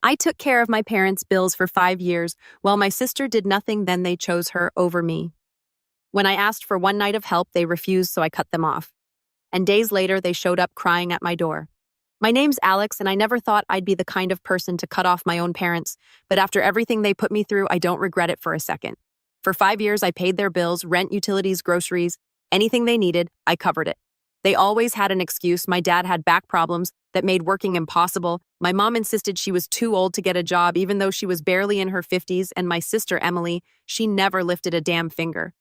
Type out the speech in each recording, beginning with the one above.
I took care of my parents' bills for 5 years, while my sister did nothing, then they chose her over me. When I asked for one night of help, they refused, so I cut them off. And days later, they showed up crying at my door. My name's Alex, and I never thought I'd be the kind of person to cut off my own parents, but after everything they put me through, I don't regret it for a second. For 5 years, I paid their bills, rent, utilities, groceries, anything they needed, I covered it. They always had an excuse. My dad had back problems that made working impossible. My mom insisted she was too old to get a job, even though she was barely in her 50s, and my sister, Emily, she never lifted a damn finger.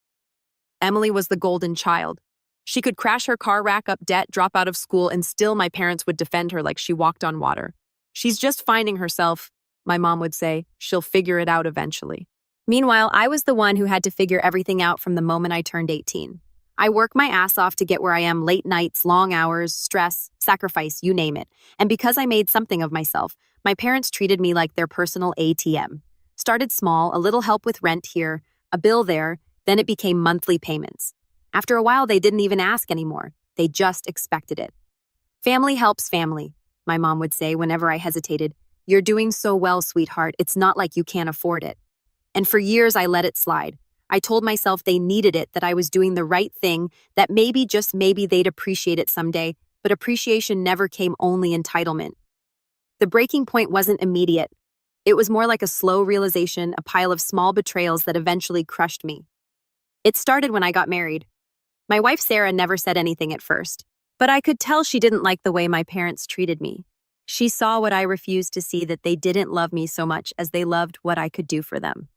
Emily was the golden child. She could crash her car, rack up debt, drop out of school, and still my parents would defend her like she walked on water. She's just finding herself, my mom would say. She'll figure it out eventually. Meanwhile, I was the one who had to figure everything out from the moment I turned 18. I work my ass off to get where I am, late nights, long hours, stress, sacrifice, you name it. And because I made something of myself, my parents treated me like their personal ATM. Started small, a little help with rent here, a bill there, then it became monthly payments. After a while, they didn't even ask anymore. They just expected it. Family helps family, my mom would say whenever I hesitated. You're doing so well, sweetheart. It's not like you can't afford it. And for years, I let it slide. I told myself they needed it, that I was doing the right thing, that maybe, just maybe, they'd appreciate it someday, but appreciation never came, only entitlement. The breaking point wasn't immediate. It was more like a slow realization, a pile of small betrayals that eventually crushed me. It started when I got married. My wife, Sarah, never said anything at first, but I could tell she didn't like the way my parents treated me. She saw what I refused to see, that they didn't love me so much as they loved what I could do for them.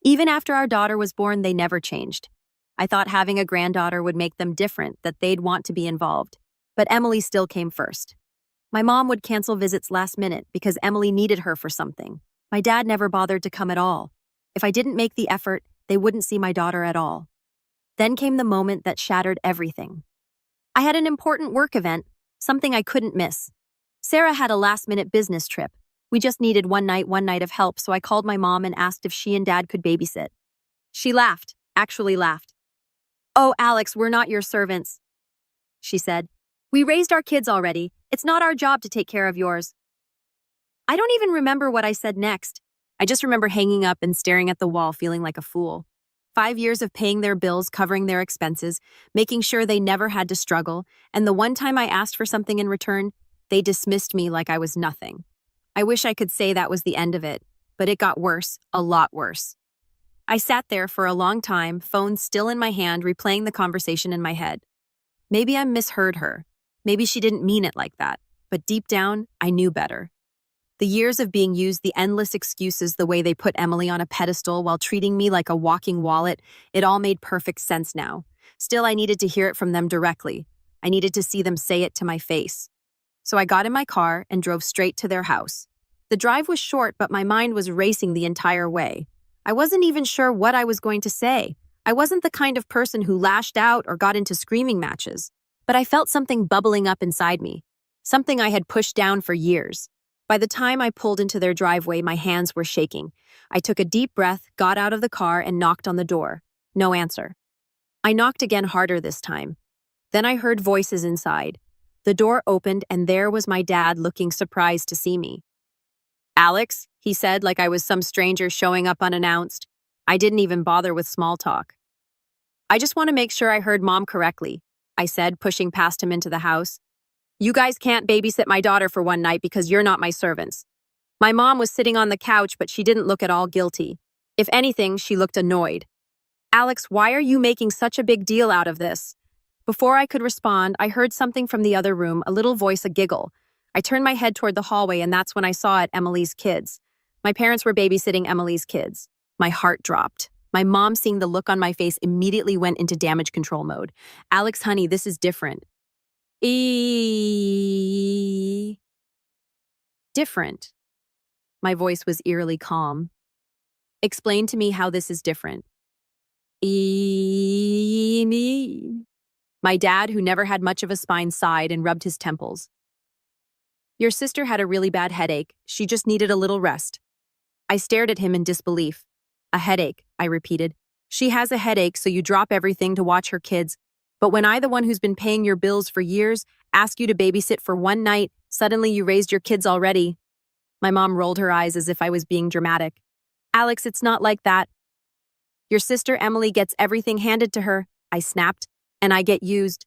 Even after our daughter was born, they never changed. I thought having a granddaughter would make them different, that they'd want to be involved. But Emily still came first. My mom would cancel visits last minute because Emily needed her for something. My dad never bothered to come at all. If I didn't make the effort, they wouldn't see my daughter at all. Then came the moment that shattered everything. I had an important work event, something I couldn't miss. Sarah had a last-minute business trip. We just needed one night of help, so I called my mom and asked if she and dad could babysit. She laughed, actually laughed. "Oh, Alex, we're not your servants," she said. "We raised our kids already. It's not our job to take care of yours." I don't even remember what I said next. I just remember hanging up and staring at the wall, feeling like a fool. 5 years of paying their bills, covering their expenses, making sure they never had to struggle, and the one time I asked for something in return, they dismissed me like I was nothing. I wish I could say that was the end of it, but it got worse, a lot worse. I sat there for a long time, phone still in my hand, replaying the conversation in my head. Maybe I misheard her. Maybe she didn't mean it like that, but deep down, I knew better. The years of being used, the endless excuses, the way they put Emily on a pedestal while treating me like a walking wallet, it all made perfect sense now. Still, I needed to hear it from them directly. I needed to see them say it to my face. So I got in my car and drove straight to their house. The drive was short, but my mind was racing the entire way. I wasn't even sure what I was going to say. I wasn't the kind of person who lashed out or got into screaming matches. But I felt something bubbling up inside me, something I had pushed down for years. By the time I pulled into their driveway, my hands were shaking. I took a deep breath, got out of the car, and knocked on the door. No answer. I knocked again, harder this time. Then I heard voices inside. The door opened, and there was my dad, looking surprised to see me. "Alex," he said, like I was some stranger showing up unannounced. I didn't even bother with small talk. "I just want to make sure I heard Mom correctly," I said, pushing past him into the house. "You guys can't babysit my daughter for one night because you're not my servants." My mom was sitting on the couch, but she didn't look at all guilty. If anything, she looked annoyed. "Alex, why are you making such a big deal out of this?" Before I could respond, I heard something from the other room, a little voice, a giggle. I turned my head toward the hallway, and that's when I saw it, Emily's kids. My parents were babysitting Emily's kids. My heart dropped. My mom, seeing the look on my face, immediately went into damage control mode. "Alex, honey, this is different." Different. My voice was eerily calm. "Explain to me how this is different." My dad, who never had much of a spine, sighed and rubbed his temples. "Your sister had a really bad headache. She just needed a little rest." I stared at him in disbelief. "A headache," I repeated. "She has a headache, so you drop everything to watch her kids. But when I, the one who's been paying your bills for years, ask you to babysit for one night, suddenly you raised your kids already." My mom rolled her eyes as if I was being dramatic. Alex, it's not like that. Your sister Emily gets everything handed to her, I snapped, and I get used.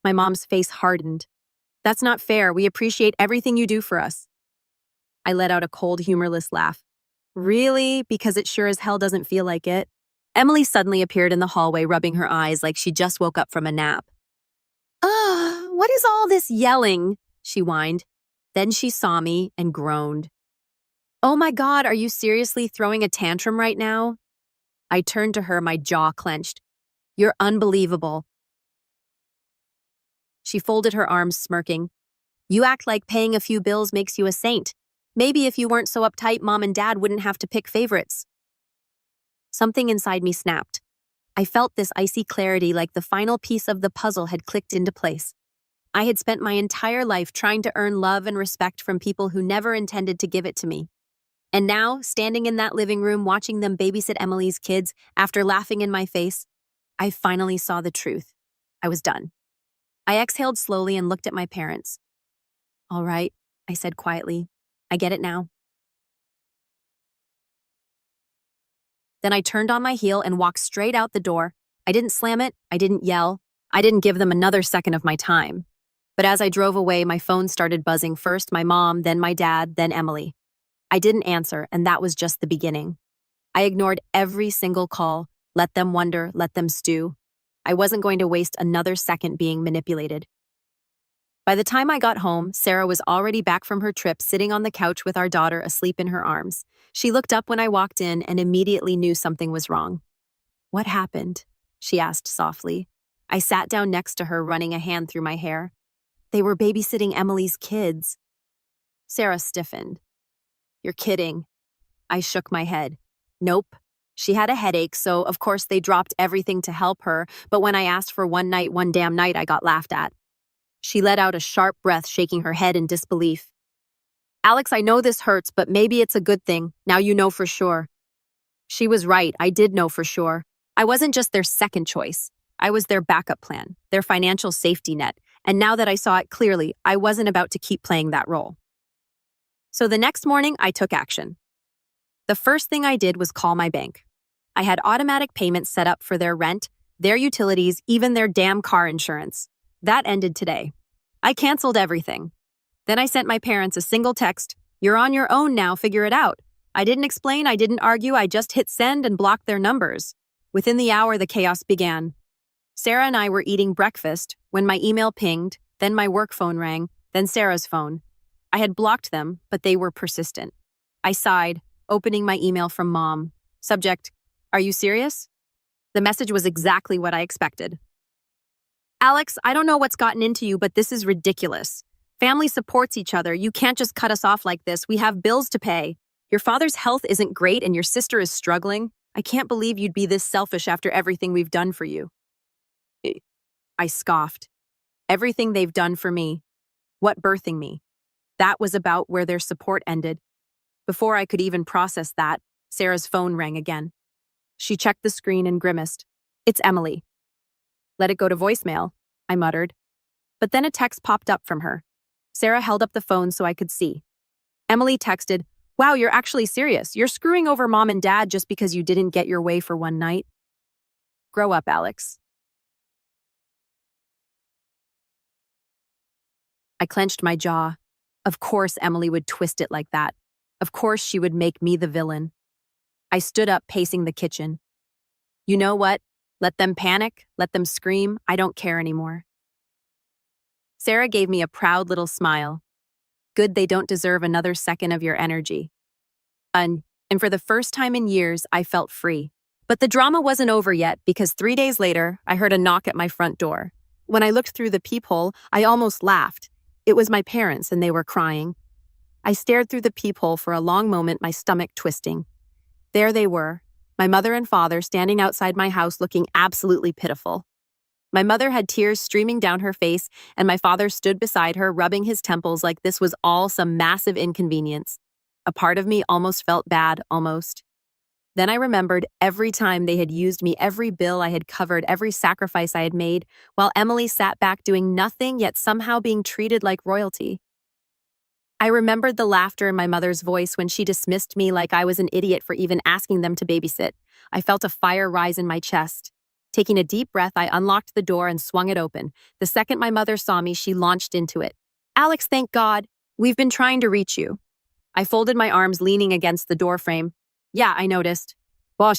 My mom's face hardened. That's not fair. We appreciate everything you do for us. I let out a cold, humorless laugh. Really? Because it sure as hell doesn't feel like it. Emily suddenly appeared in the hallway, rubbing her eyes like she just woke up from a nap. Ugh, what is all this yelling? She whined. Then she saw me and groaned. Oh my God, are you seriously throwing a tantrum right now? I turned to her, my jaw clenched. You're unbelievable. She folded her arms, smirking. You act like paying a few bills makes you a saint. Maybe if you weren't so uptight, Mom and Dad wouldn't have to pick favorites. Something inside me snapped. I felt this icy clarity like the final piece of the puzzle had clicked into place. I had spent my entire life trying to earn love and respect from people who never intended to give it to me. And now, standing in that living room watching them babysit Emily's kids after laughing in my face, I finally saw the truth. I was done. I exhaled slowly and looked at my parents. All right, I said quietly. I get it now. Then I turned on my heel and walked straight out the door. I didn't slam it. I didn't yell. I didn't give them another second of my time. But as I drove away, my phone started buzzing, first my mom, then my dad, then Emily. I didn't answer, and that was just the beginning. I ignored every single call, let them wonder, let them stew. I wasn't going to waste another second being manipulated. By the time I got home, Sarah was already back from her trip, sitting on the couch with our daughter asleep in her arms. She looked up when I walked in and immediately knew something was wrong. What happened? She asked softly. I sat down next to her, running a hand through my hair. They were babysitting Emily's kids. Sarah stiffened. You're kidding. I shook my head. Nope. She had a headache, so of course they dropped everything to help her, but when I asked for one damn night, I got laughed at. She let out a sharp breath, shaking her head in disbelief. Alex, I know this hurts, but maybe it's a good thing. Now you know for sure. She was right. I did know for sure. I wasn't just their second choice. I was their backup plan, their financial safety net. And now that I saw it clearly, I wasn't about to keep playing that role. So the next morning, I took action. The first thing I did was call my bank. I had automatic payments set up for their rent, their utilities, even their damn car insurance. That ended today. I canceled everything. Then I sent my parents a single text. You're on your own now, figure it out. I didn't explain, I didn't argue, I just hit send and blocked their numbers. Within the hour, the chaos began. Sarah and I were eating breakfast when my email pinged, then my work phone rang, then Sarah's phone. I had blocked them, but they were persistent. I sighed, opening my email from Mom. Subject, are you serious? The message was exactly what I expected. Alex, I don't know what's gotten into you, but this is ridiculous. Family supports each other. You can't just cut us off like this. We have bills to pay. Your father's health isn't great and your sister is struggling. I can't believe you'd be this selfish after everything we've done for you. I scoffed. Everything they've done for me. What birthing me? That was about where their support ended. Before I could even process that, Sarah's phone rang again. She checked the screen and grimaced. It's Emily. Let it go to voicemail, I muttered. But then a text popped up from her. Sarah held up the phone so I could see. Emily texted, Wow, you're actually serious. You're screwing over Mom and Dad just because you didn't get your way for one night. Grow up, Alex. I clenched my jaw. Of course Emily would twist it like that. Of course she would make me the villain. I stood up, pacing the kitchen. You know what? Let them panic, let them scream, I don't care anymore. Sarah gave me a proud little smile. Good, they don't deserve another second of your energy. And for the first time in years, I felt free. But the drama wasn't over yet because 3 days later, I heard a knock at my front door. When I looked through the peephole, I almost laughed. It was my parents and they were crying. I stared through the peephole for a long moment, my stomach twisting. There they were, my mother and father standing outside my house looking absolutely pitiful. My mother had tears streaming down her face, and my father stood beside her, rubbing his temples like this was all some massive inconvenience. A part of me almost felt bad, almost. Then I remembered every time they had used me, every bill I had covered, every sacrifice I had made, while Emily sat back doing nothing yet somehow being treated like royalty. I remembered the laughter in my mother's voice when she dismissed me like I was an idiot for even asking them to babysit. I felt a fire rise in my chest. Taking a deep breath, I unlocked the door and swung it open. The second my mother saw me, she launched into it. Alex, thank God. We've been trying to reach you. I folded my arms, leaning against the door frame. Yeah, I noticed. My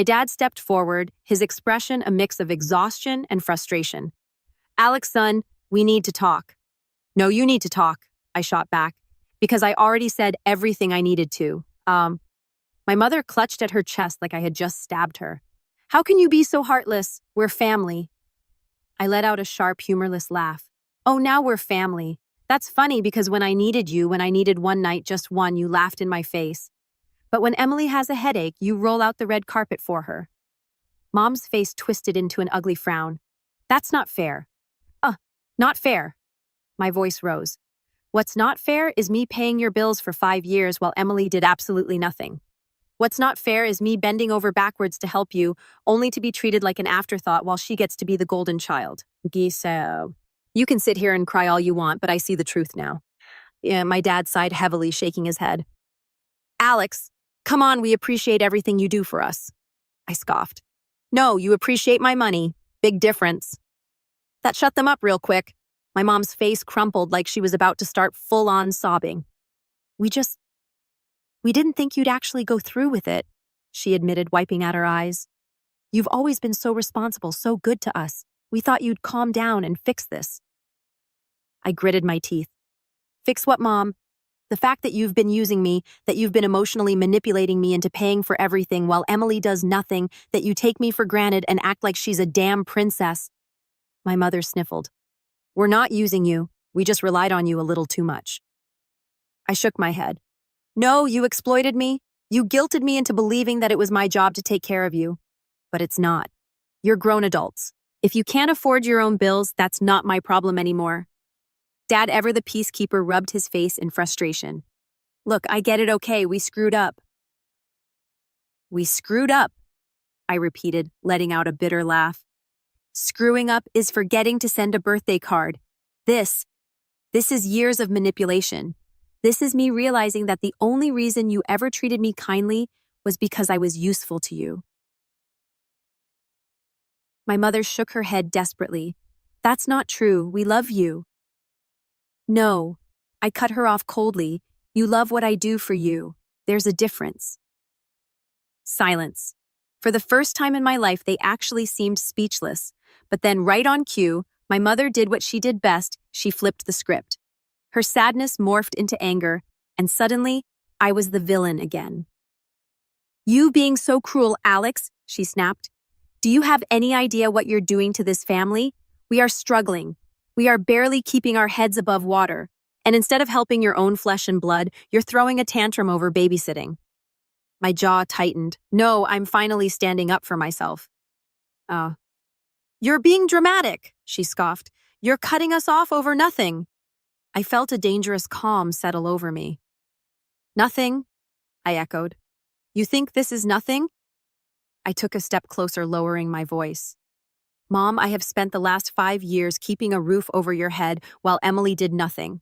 dad stepped forward, his expression a mix of exhaustion and frustration. Alex, son, we need to talk. No, you need to talk, I shot back, because I already said everything I needed to. My mother clutched at her chest like I had just stabbed her. How can you be so heartless? We're family. I let out a sharp, humorless laugh. Oh, now we're family. That's funny because when I needed one night, just one, you laughed in my face. But when Emily has a headache, you roll out the red carpet for her. Mom's face twisted into an ugly frown. That's not fair. Not fair. My voice rose. What's not fair is me paying your bills for 5 years while Emily did absolutely nothing. What's not fair is me bending over backwards to help you, only to be treated like an afterthought while she gets to be the golden child. So, you can sit here and cry all you want, but I see the truth now. Yeah, my dad sighed heavily, shaking his head. Alex, come on, we appreciate everything you do for us. I scoffed. No, you appreciate my money. Big difference. That shut them up real quick. My mom's face crumpled like she was about to start full-on sobbing. We didn't think you'd actually go through with it, she admitted, wiping at her eyes. You've always been so responsible, so good to us. We thought you'd calm down and fix this. I gritted my teeth. Fix what, Mom? The fact that you've been using me, that you've been emotionally manipulating me into paying for everything while Emily does nothing, that you take me for granted and act like she's a damn princess. My mother sniffled. We're not using you. We just relied on you a little too much. I shook my head. No, you exploited me. You guilted me into believing that it was my job to take care of you. But it's not. You're grown adults. If you can't afford your own bills, that's not my problem anymore. Dad, ever the peacekeeper, rubbed his face in frustration. Look, I get it, okay, we screwed up. We screwed up, I repeated, letting out a bitter laugh. Screwing up is forgetting to send a birthday card. This is years of manipulation. This is me realizing that the only reason you ever treated me kindly was because I was useful to you. My mother shook her head desperately. That's not true. We love you. No, I cut her off coldly. You love what I do for you. There's a difference. Silence. For the first time in my life, they actually seemed speechless. But then, right on cue, my mother did what she did best. She flipped the script. Her sadness morphed into anger, and suddenly, I was the villain again. You being so cruel, Alex, she snapped. Do you have any idea what you're doing to this family? We are struggling. We are barely keeping our heads above water. And instead of helping your own flesh and blood, you're throwing a tantrum over babysitting. My jaw tightened. No, I'm finally standing up for myself. You're being dramatic, she scoffed. You're cutting us off over nothing. I felt a dangerous calm settle over me. Nothing, I echoed. You think this is nothing? I took a step closer, lowering my voice. Mom, I have spent the last 5 years keeping a roof over your head while Emily did nothing.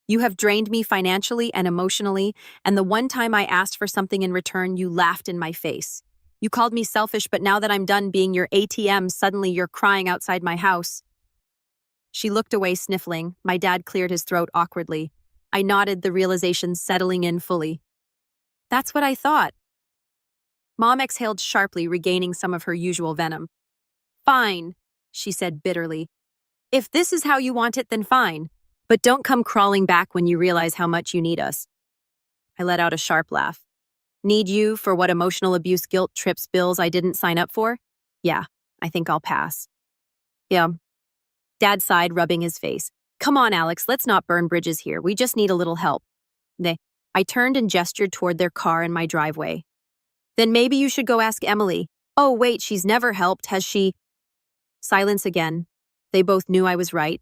You have drained me financially and emotionally, and the one time I asked for something in return, you laughed in my face. You called me selfish, but now that I'm done being your ATM, suddenly you're crying outside my house. She looked away, sniffling. My dad cleared his throat awkwardly. I nodded, the realization settling in fully. That's what I thought. Mom exhaled sharply, regaining some of her usual venom. Fine, she said bitterly. If this is how you want it, then fine. But don't come crawling back when you realize how much you need us. I let out a sharp laugh. Need you for what emotional abuse guilt trips bills I didn't sign up for? Yeah, I think I'll pass. Yeah. Dad sighed, rubbing his face. Come on, Alex, let's not burn bridges here. We just need a little help. I turned and gestured toward their car in my driveway. Then maybe you should go ask Emily. Oh, wait, she's never helped, has she? Silence again. They both knew I was right.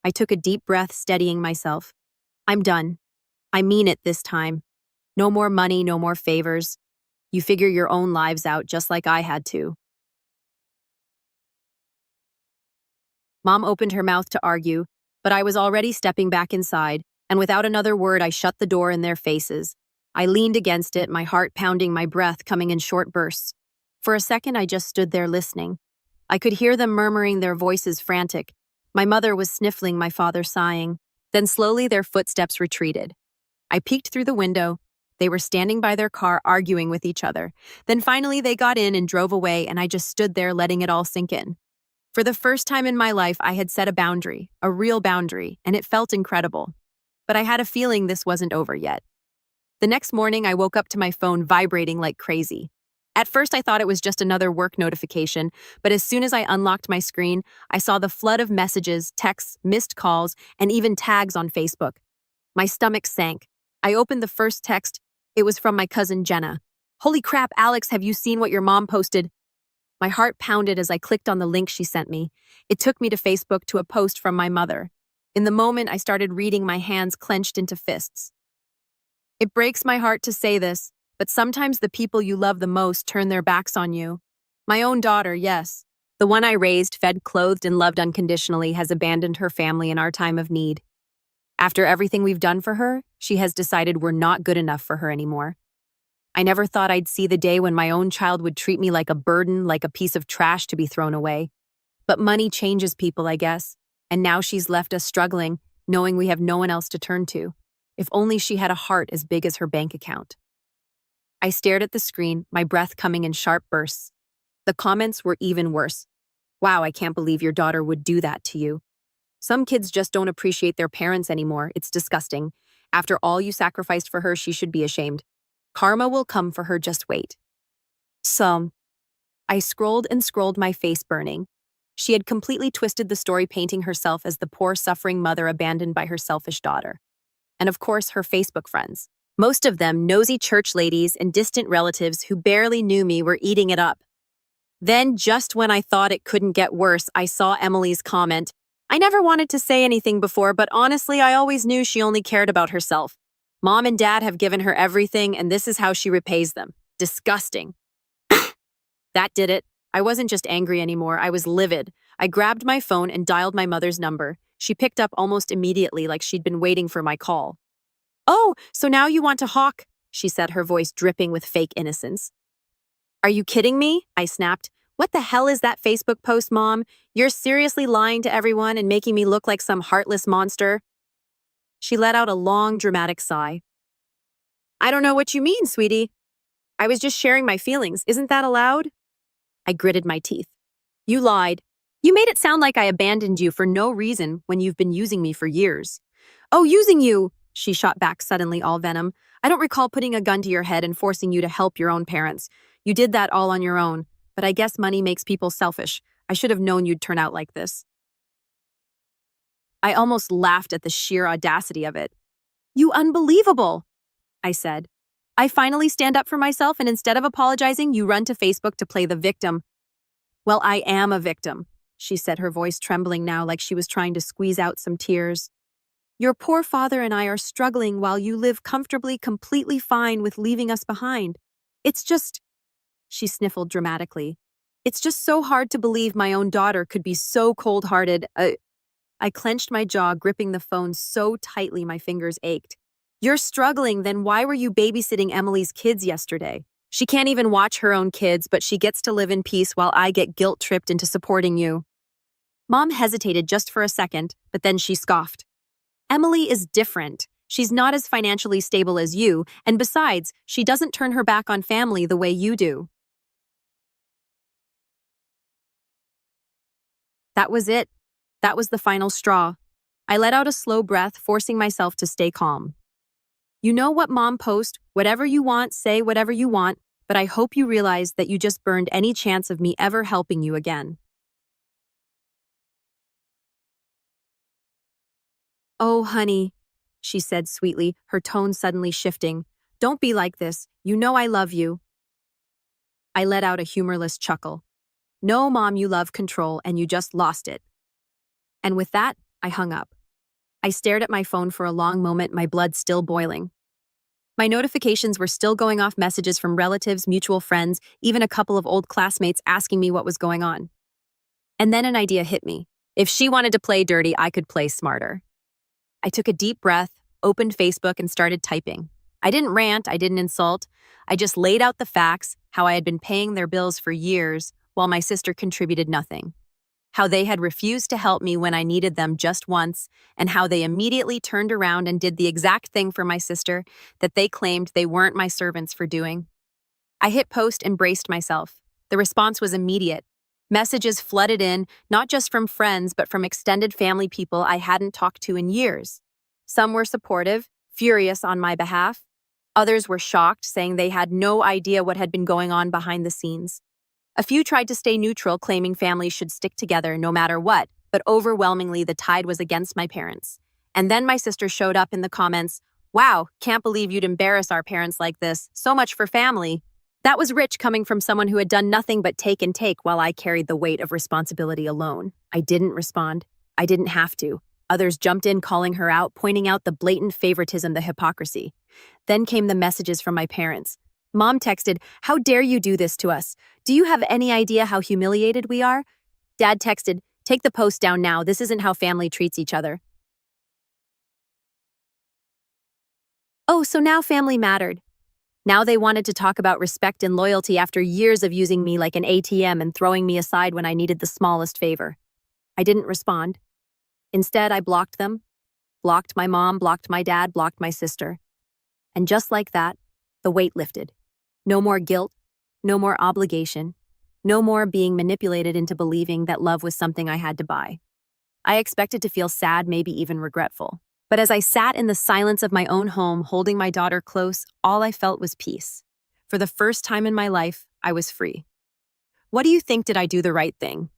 I took a deep breath, steadying myself. I'm done. I mean it this time. No more money, no more favors. You figure your own lives out just like I had to. Mom opened her mouth to argue, But I was already stepping back inside, and without another word, I shut the door in their faces. I leaned against it, my heart pounding, my breath coming in short bursts. For a second, I just stood there listening. I could hear them murmuring, their voices frantic. My mother was sniffling, my father sighing. Then slowly their footsteps retreated. I peeked through the window. They were standing by their car, arguing with each other. Then finally they got in and drove away, and I just stood there letting it all sink in. For the first time in my life, I had set a boundary, a real boundary, and it felt incredible. But I had a feeling this wasn't over yet. The next morning, I woke up to my phone vibrating like crazy. At first, I thought it was just another work notification, but as soon as I unlocked my screen, I saw the flood of messages, texts, missed calls, and even tags on Facebook. My stomach sank. I opened the first text. It was from my cousin Jenna. "Holy crap, Alex, have you seen what your mom posted?" My heart pounded as I clicked on the link she sent me. It took me to Facebook to a post from my mother. In the moment, I started reading, my hands clenched into fists. It breaks my heart to say this, but sometimes the people you love the most turn their backs on you. My own daughter, yes. The one I raised, fed, clothed, and loved unconditionally, has abandoned her family in our time of need. After everything we've done for her, she has decided we're not good enough for her anymore. I never thought I'd see the day when my own child would treat me like a burden, like a piece of trash to be thrown away. But money changes people, I guess. And now she's left us struggling, knowing we have no one else to turn to. If only she had a heart as big as her bank account. I stared at the screen, my breath coming in sharp bursts. The comments were even worse. "Wow, I can't believe your daughter would do that to you. Some kids just don't appreciate their parents anymore. It's disgusting. After all you sacrificed for her, she should be ashamed. Karma will come for her, just wait." So, I scrolled and scrolled, my face burning. She had completely twisted the story, painting herself as the poor, suffering mother abandoned by her selfish daughter. And of course, her Facebook friends. Most of them nosy church ladies and distant relatives who barely knew me were eating it up. Then, just when I thought it couldn't get worse, I saw Emily's comment. "I never wanted to say anything before, but honestly, I always knew she only cared about herself. Mom and Dad have given her everything, and this is how she repays them. Disgusting." That did it. I wasn't just angry anymore, I was livid. I grabbed my phone and dialed my mother's number. She picked up almost immediately, like she'd been waiting for my call. "Oh, so now you want to hawk," she said, her voice dripping with fake innocence. "Are you kidding me?" I snapped. "What the hell is that Facebook post, Mom? You're seriously lying to everyone and making me look like some heartless monster?" She let out a long, dramatic sigh. "I don't know what you mean, sweetie. I was just sharing my feelings. Isn't that allowed?" I gritted my teeth. "You lied. You made it sound like I abandoned you for no reason when you've been using me for years." "Oh, using you!" she shot back, suddenly all venom. "I don't recall putting a gun to your head and forcing you to help your own parents. You did that all on your own. But I guess money makes people selfish. I should have known you'd turn out like this." I almost laughed at the sheer audacity of it. "You unbelievable," I said. "I finally stand up for myself, and instead of apologizing, you run to Facebook to play the victim." "Well, I am a victim," she said, her voice trembling now like she was trying to squeeze out some tears. "Your poor father and I are struggling while you live comfortably, completely fine with leaving us behind. It's just," she sniffled dramatically, "it's just so hard to believe my own daughter could be so cold-hearted." I clenched my jaw, gripping the phone so tightly my fingers ached. "You're struggling, then why were you babysitting Emily's kids yesterday? She can't even watch her own kids, but she gets to live in peace while I get guilt-tripped into supporting you." Mom hesitated just for a second, but then she scoffed. "Emily is different. She's not as financially stable as you, and besides, she doesn't turn her back on family the way you do." That was it. That was the final straw. I let out a slow breath, forcing myself to stay calm. "You know what Mom post, whatever you want, say whatever you want, but I hope you realize that you just burned any chance of me ever helping you again." "Oh, honey," she said sweetly, her tone suddenly shifting. "Don't be like this. You know I love you." I let out a humorless chuckle. "No, Mom, you love control, and you just lost it." And with that, I hung up. I stared at my phone for a long moment, my blood still boiling. My notifications were still going off, messages from relatives, mutual friends, even a couple of old classmates asking me what was going on. And then an idea hit me. If she wanted to play dirty, I could play smarter. I took a deep breath, opened Facebook, and started typing. I didn't rant, I didn't insult. I just laid out the facts, how I had been paying their bills for years while my sister contributed nothing. How they had refused to help me when I needed them just once, and how they immediately turned around and did the exact thing for my sister that they claimed they weren't my servants for doing. I hit post and braced myself. The response was immediate. Messages flooded in, not just from friends, but from extended family people I hadn't talked to in years. Some were supportive, furious on my behalf. Others were shocked, saying they had no idea what had been going on behind the scenes. A few tried to stay neutral, claiming families should stick together no matter what, but overwhelmingly the tide was against my parents. And then my sister showed up in the comments, "Wow, can't believe you'd embarrass our parents like this. So much for family." That was rich coming from someone who had done nothing but take and take while I carried the weight of responsibility alone. I didn't respond. I didn't have to. Others jumped in, calling her out, pointing out the blatant favoritism, the hypocrisy. Then came the messages from my parents. Mom texted, "How dare you do this to us? Do you have any idea how humiliated we are?" Dad texted, "Take the post down now. This isn't how family treats each other." Oh, so now family mattered. Now they wanted to talk about respect and loyalty after years of using me like an ATM and throwing me aside when I needed the smallest favor. I didn't respond. Instead, I blocked them. Blocked my mom, blocked my dad, blocked my sister. And just like that, the weight lifted. No more guilt, no more obligation, no more being manipulated into believing that love was something I had to buy. I expected to feel sad, maybe even regretful. But as I sat in the silence of my own home, holding my daughter close, all I felt was peace. For the first time in my life, I was free. What do you think? Did I do the right thing?